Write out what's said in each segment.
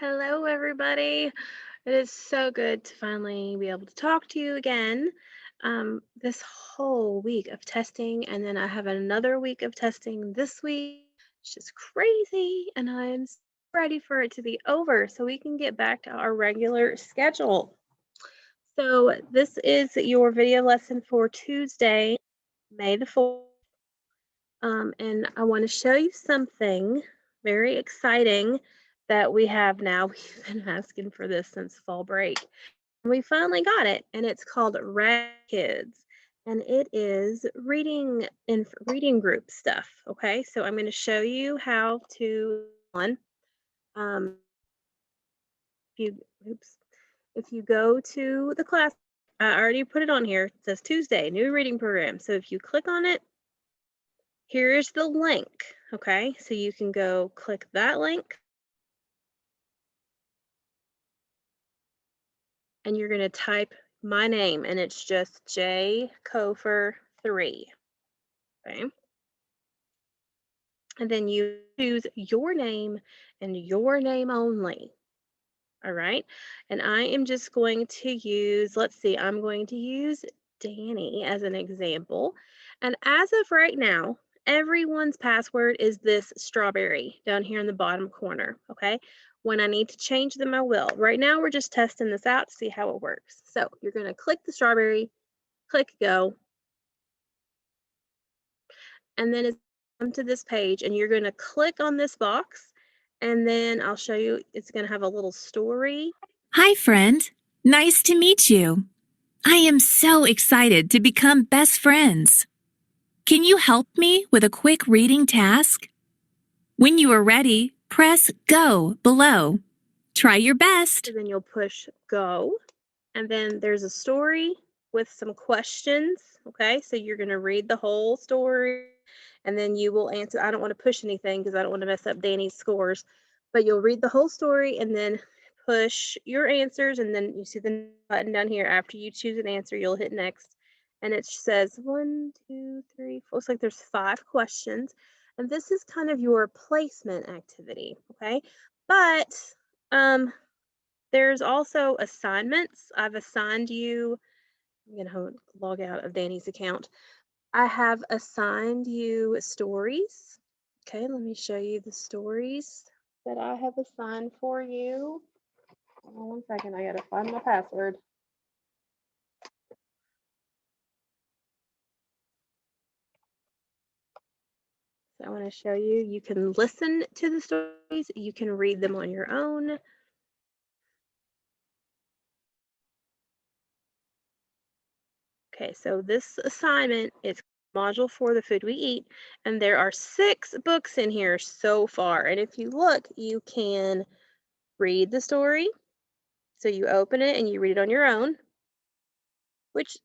Hello, everybody. It is so good to finally be able to talk to you again. This whole week of testing, and then I have another week of testing this week. It's just crazy, and I'm ready for it to be over so we can get back to our regular schedule. So, this is your video lesson for Tuesday, May the 4th. And I want to show you something very exciting that we have now. We've been asking for this since fall break. We finally got it, and it's called Rad Kids. And it is reading group stuff. Okay, so I'm going to show you how to one. If you oops, if you go to the class, I already put it on here. It says Tuesday, new reading program. So if you click on it, here is the link, okay? So you can go click that link and you're going to type my name and it's just J Kofer 3, okay? And then you choose your name and your name only. All right. And I am just going to use, let's see, I'm going to use Danny as an example. And as of right now, everyone's password is this strawberry down here in the bottom corner. Okay. When I need to change them, I will. Right now, we're just testing this out to see how it works. So you're going to click the strawberry, click go, and then it's come to this page, and you're going to click on this box. And then I'll show you, it's going to have a little story. Hi, friend. Nice to meet you. I am so excited to become best friends. Can you help me with a quick reading task? When you are ready, press Go below. Try your best. So then you'll push go, and then there's a story with some questions. Okay, so you're going to read the whole story and then you will answer. I don't want to push anything because I don't want to mess up Danny's scores, but you'll read the whole story and then push your answers. And then you see the button down here. After you choose an answer, you'll hit next, and it says 1, 2, 3, 4. Looks like there's 5 questions, and this is kind of your placement activity. Okay, but um there's also assignments. I've assigned you, I'm going to log out of Danny's account. I have assigned you stories. Okay, let me show you the stories that I have assigned for you. Hold on 1 second, I got to find my password. So I want to show you, you can listen to the stories, you can read them on your own. Okay, so this assignment is module 4, the food we eat, and there are 6 books in here so far. And if you look, you can read the story. So you open it and you read it on your own, which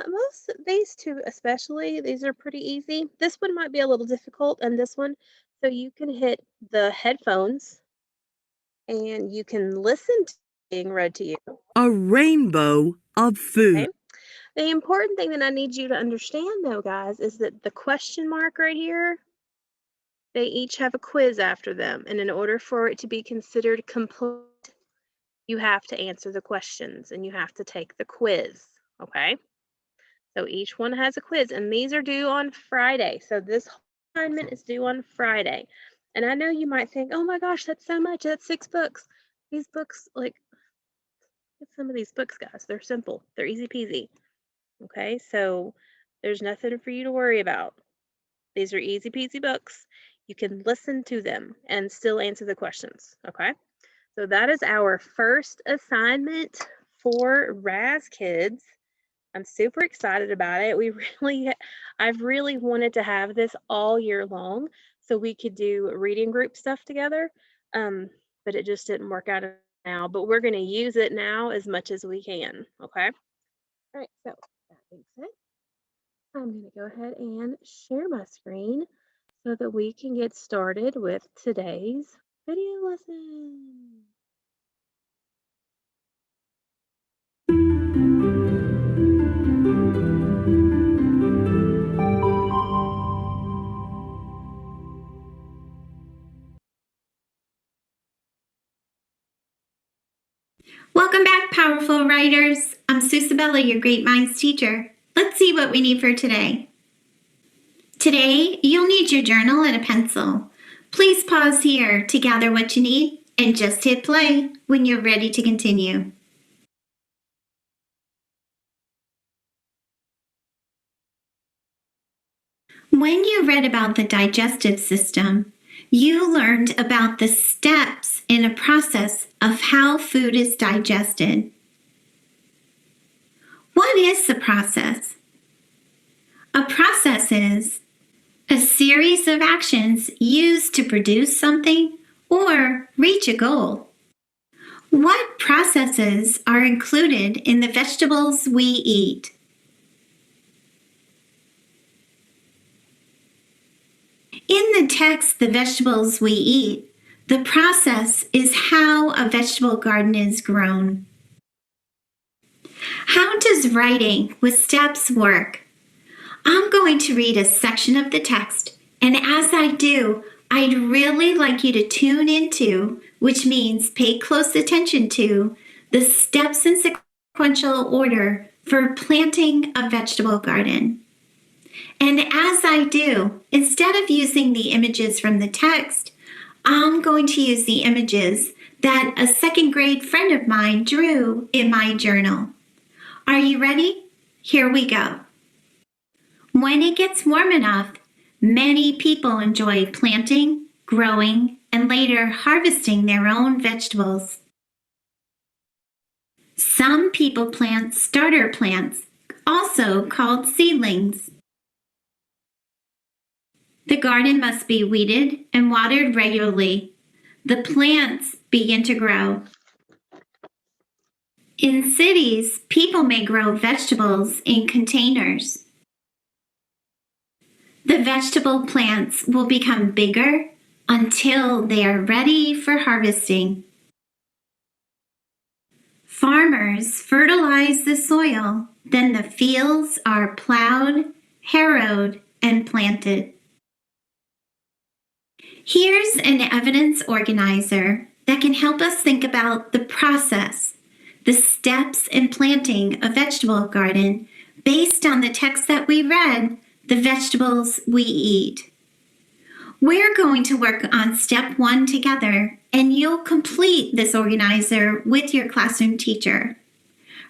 most these two especially, these are pretty easy. This one might be a little difficult, and this one, so you can hit the headphones and you can listen to being read to you. A rainbow of food. Okay. The important thing that I need you to understand, though, guys, is that the question mark right here, they each have a quiz after them. And in order for it to be considered complete, you have to answer the questions and you have to take the quiz. Okay. So each one has a quiz, and these are due on Friday. So this whole assignment is due on Friday. And I know you might think, oh my gosh, that's so much. That's 6 books. These books, like, some of these books, guys, they're simple, they're easy peasy. Okay, so there's nothing for you to worry about. These are easy peasy books. You can listen to them and still answer the questions. Okay, so that is our first assignment for Raz Kids. I'm super excited about it. I've really wanted to have this all year long so we could do reading group stuff together. But it just didn't work out now. But we're going to use it now as much as we can. Okay. All right. So that being said, I'm going to go ahead and share my screen so that we can get started with today's video lesson. Welcome back, powerful writers. I'm Susabella, your Great Minds teacher. Let's see what we need for today. Today, you'll need your journal and a pencil. Please pause here to gather what you need and just hit play when you're ready to continue. When you read about the digestive system, you learned about the steps in a process of how food is digested. What is the process? A process is a series of actions used to produce something or reach a goal. What processes are included in the vegetables we eat? In the text, The Vegetables We Eat, the process is how a vegetable garden is grown. How does writing with steps work? I'm going to read a section of the text, and as I do, I'd really like you to tune into, which means pay close attention to, the steps in sequential order for planting a vegetable garden. And as I do, instead of using the images from the text, I'm going to use the images that a second grade friend of mine drew in my journal. Are you ready? Here we go. When it gets warm enough, many people enjoy planting, growing, and later harvesting their own vegetables. Some people plant starter plants, also called seedlings. The garden must be weeded and watered regularly. The plants begin to grow. In cities, people may grow vegetables in containers. The vegetable plants will become bigger until they are ready for harvesting. Farmers fertilize the soil, then the fields are plowed, harrowed, and planted. Here's an evidence organizer that can help us think about the process, the steps in planting a vegetable garden based on the text that we read, The Vegetables We Eat. We're going to work on step 1 together, and you'll complete this organizer with your classroom teacher.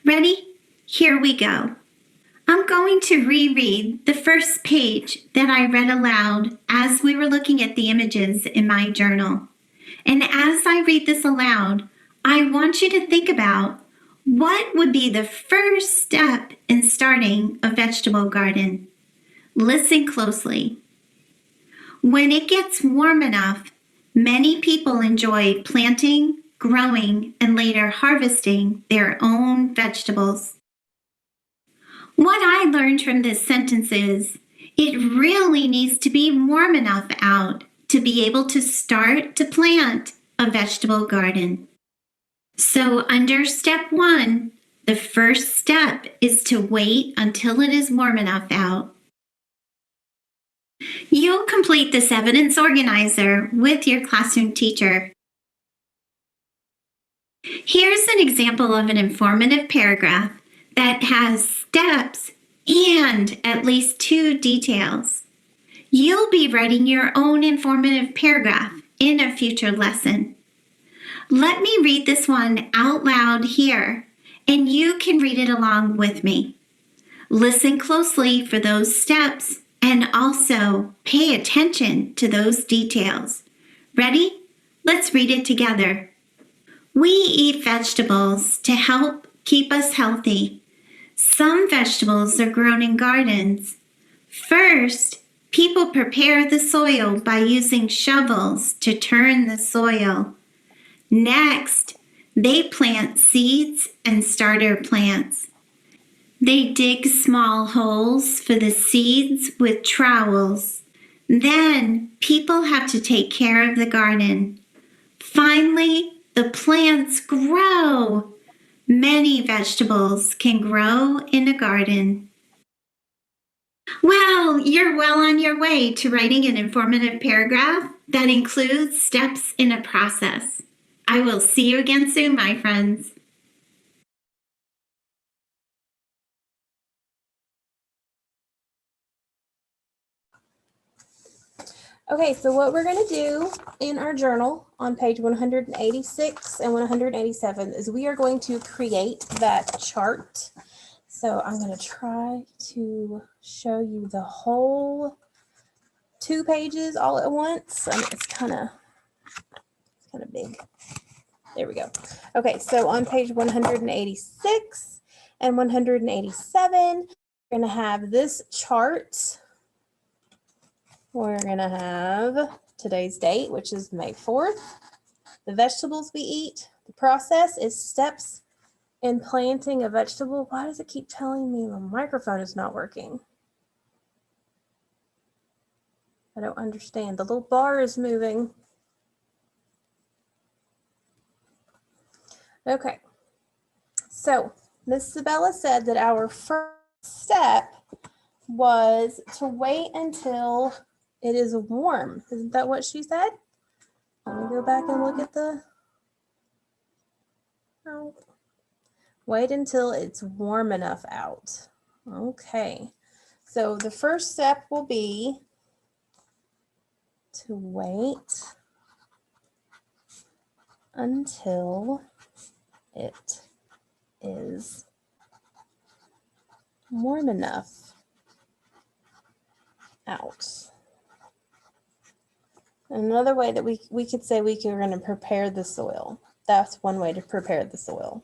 Ready? Here we go. I'm going to reread the first page that I read aloud as we were looking at the images in my journal. And as I read this aloud, I want you to think about what would be the first step in starting a vegetable garden. Listen closely. When it gets warm enough, many people enjoy planting, growing, and later harvesting their own vegetables. What I learned from this sentence is, it really needs to be warm enough out to be able to start to plant a vegetable garden. So under step 1, the first step is to wait until it is warm enough out. You'll complete this evidence organizer with your classroom teacher. Here's an example of an informative paragraph that has steps and at least 2 details. You'll be writing your own informative paragraph in a future lesson. Let me read this one out loud here, and you can read it along with me. Listen closely for those steps and also pay attention to those details. Ready? Let's read it together. We eat vegetables to help keep us healthy. Some vegetables are grown in gardens. First, people prepare the soil by using shovels to turn the soil. Next, they plant seeds and starter plants. They dig small holes for the seeds with trowels. Then, people have to take care of the garden. Finally, the plants grow. Many vegetables can grow in a garden. Well, you're well on your way to writing an informative paragraph that includes steps in a process. I will see you again soon, my friends. Okay, so what we're going to do in our journal on page 186 and 187 is we are going to create that chart. So I'm going to try to show you the whole 2 pages all at once. It's kind of big. There we go. Okay, so on page 186 and 187, we're going to have this chart. We're going to have today's date, which is May 4th, the vegetables we eat. The process is steps in planting a vegetable. Why does it keep telling me my microphone is not working? I don't understand. The little bar is moving. Okay. So Miss Sabella said that our first step was to wait until it is warm. Isn't that what she said? Let me go back and look at the... Oh. Wait until it's warm enough out. Okay. So the first step will be to wait until it is warm enough out. Another way that we could say we're going to prepare the soil. That's one way to prepare the soil.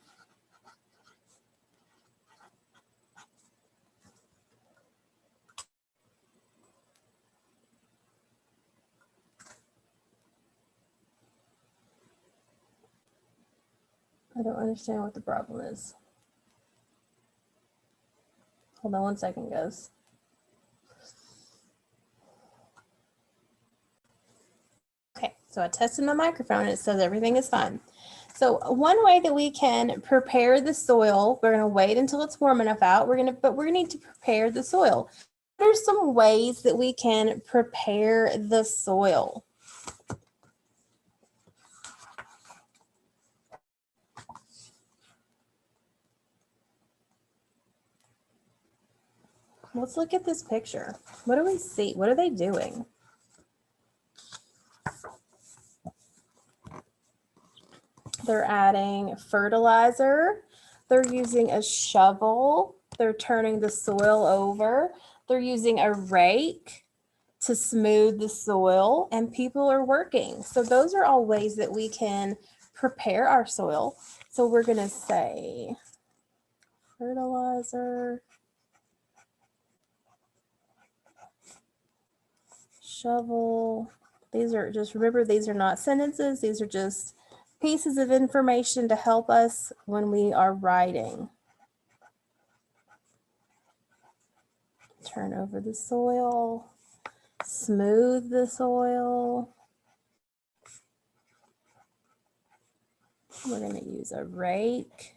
I don't understand what the problem is. Hold on one second, guys. Okay, so I tested my microphone and it says everything is fine. So one way that we can prepare the soil, we're going to wait until it's warm enough out. We're going to need to prepare the soil. What are some ways that we can prepare the soil? Let's look at this picture. What do we see? What are they doing? They're adding fertilizer. They're using a shovel. They're turning the soil over. They're using a rake to smooth the soil, and people are working. So those are all ways that we can prepare our soil. So we're going to say fertilizer, shovel. These are just, remember, these are not sentences. These are just pieces of information to help us when we are writing. Turn over the soil, smooth the soil. We're going to use a rake.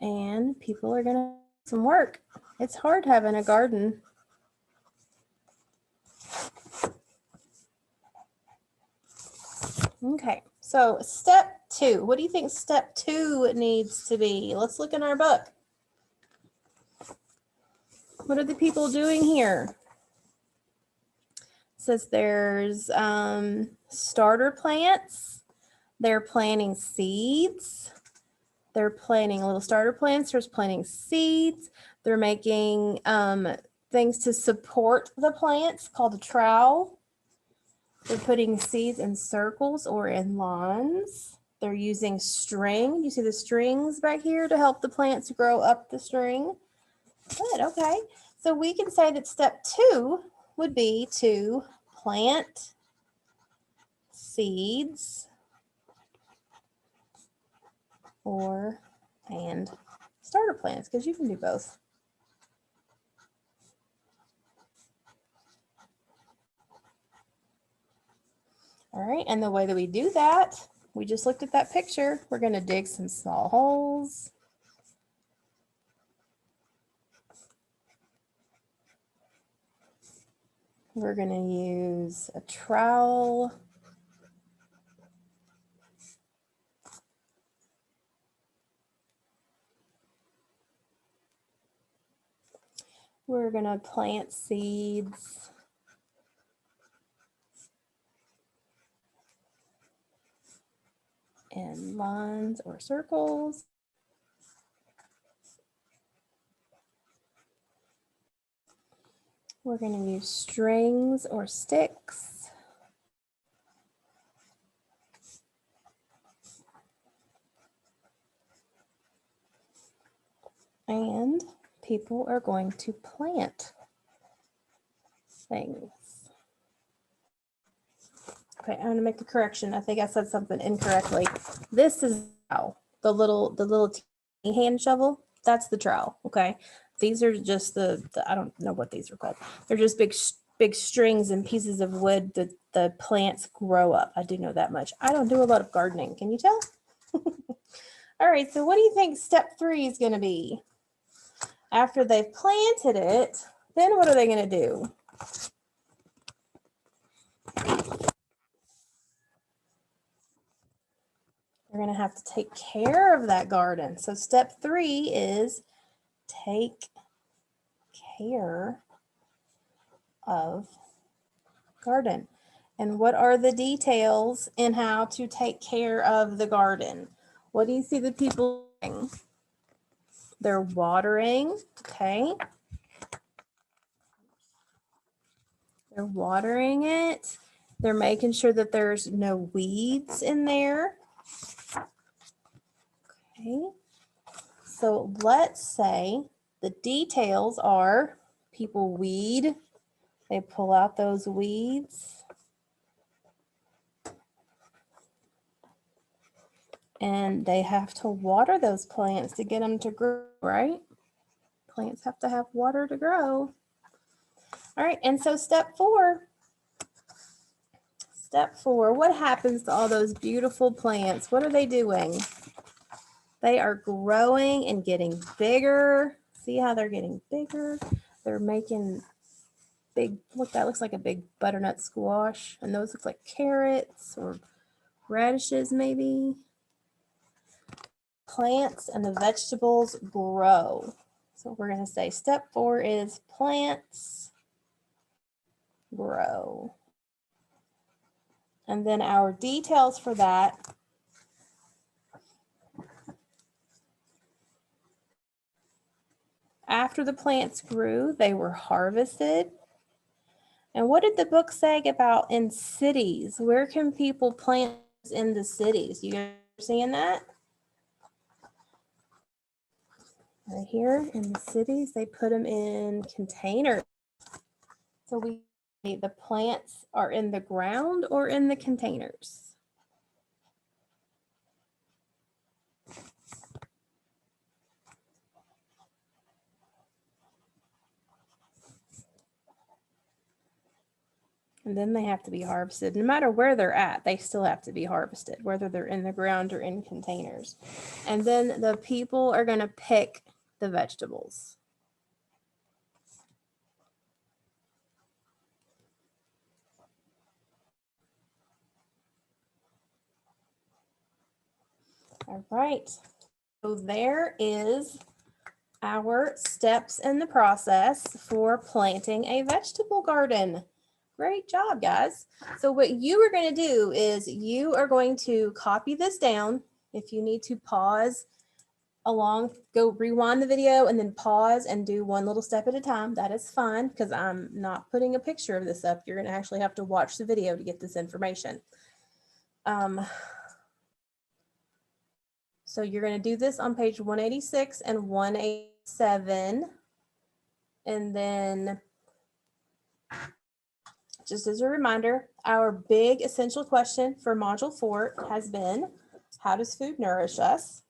And people are going to do some work. It's hard having a garden. Okay, so step 2. What do you think step 2 needs to be? Let's look in our book. What are the people doing here? It says there's starter plants. They're planting seeds. They're planting little starter plants. There's planting seeds. They're making things to support the plants called a trowel. They're putting seeds in circles or in lawns. They're using string. You see the strings back here to help the plants grow up the string. Good, okay. So we can say that step 2 would be to plant seeds and starter plants, because you can do both. All right, and the way that we do that, we just looked at that picture. We're going to dig some small holes. We're going to use a trowel. we're going to plant seeds. In lines or circles. We're going to use strings or sticks. And people are going to plant things. Okay, I'm going to make a correction. I think I said something incorrectly. This is the little teeny hand shovel. That's the trowel. Okay, these are just the I don't know what these are called. They're just big strings and pieces of wood that the plants grow up. I do know that much. I don't do a lot of gardening. Can you tell? All right. So what do you think step 3 is going to be? After they've planted it, then what are they going to do? You're going to have to take care of that garden. So step 3 is take care of garden. And what are the details in how to take care of the garden? What do you see the people doing? They're watering, okay? They're watering it. They're making sure that there's no weeds in there. Okay, so let's say the details are people weed, they pull out those weeds, and they have to water those plants to get them to grow, right? Plants have to have water to grow. All right, and so step 4, what happens to all those beautiful plants? What are they doing? They are growing and getting bigger. See how they're getting bigger? They're making big, look, that looks like a big butternut squash. And those look like carrots or radishes maybe. Plants and the vegetables grow. So we're going to say step 4 is plants grow. And then our details for that. After the plants grew, they were harvested. And what did the book say about in cities? Where can people plant in the cities? You guys are seeing that? Right here in the cities, they put them in containers. So the plants are in the ground or in the containers. And then they have to be harvested. No matter where they're at, they still have to be harvested, whether they're in the ground or in containers. And then the people are going to pick the vegetables. All right. So there is our steps in the process for planting a vegetable garden. Great job, guys. So what you are going to do is you are going to copy this down. If you need to pause along, go rewind the video and then pause and do one little step at a time. That is fine because I'm not putting a picture of this up. You're going to actually have to watch the video to get this information. So you're going to do this on page 186 and 187. And then just as a reminder, our big essential question for Module 4 has been, how does food nourish us?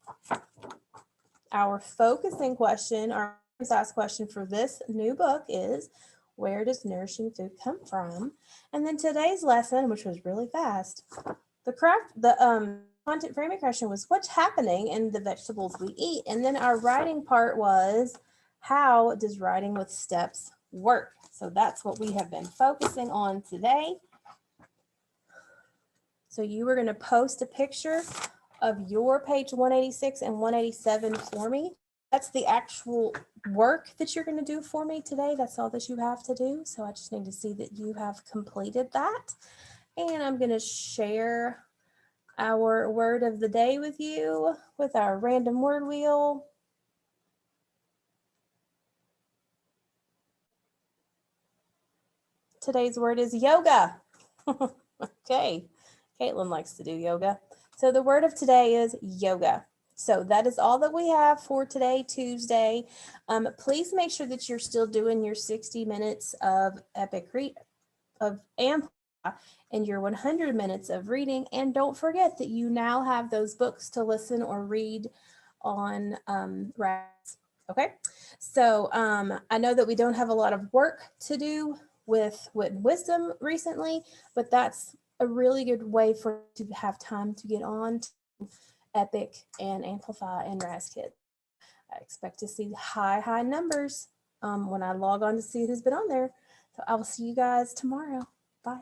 Our focusing question, our last question for this new book is, where does nourishing food come from? And then today's lesson, which was really fast, the content framing question was, what's happening in the vegetables we eat? And then our writing part was, how does writing with steps work? So that's what we have been focusing on today. So you were going to post a picture of your page 186 and 187 for me. that's the actual work that you're going to do for me today. That's all that you have to do. So I just need to see that you have completed that. And I'm going to share our word of the day with you with our random word wheel. Today's word is yoga. Okay, Caitlin likes to do yoga. So the word of today is yoga. So that is all that we have for today, Tuesday. Please make sure that you're still doing your 60 minutes of epic read of Amplify and your 100 minutes of reading. And don't forget that you now have those books to listen or read on RAS. Okay, so I know that we don't have a lot of work to do with wisdom recently, but that's a really good way for you to have time to get on to Epic and Amplify and RAS Kids. I expect to see high numbers when I log on to see who's been on there. So I will see you guys tomorrow. Bye.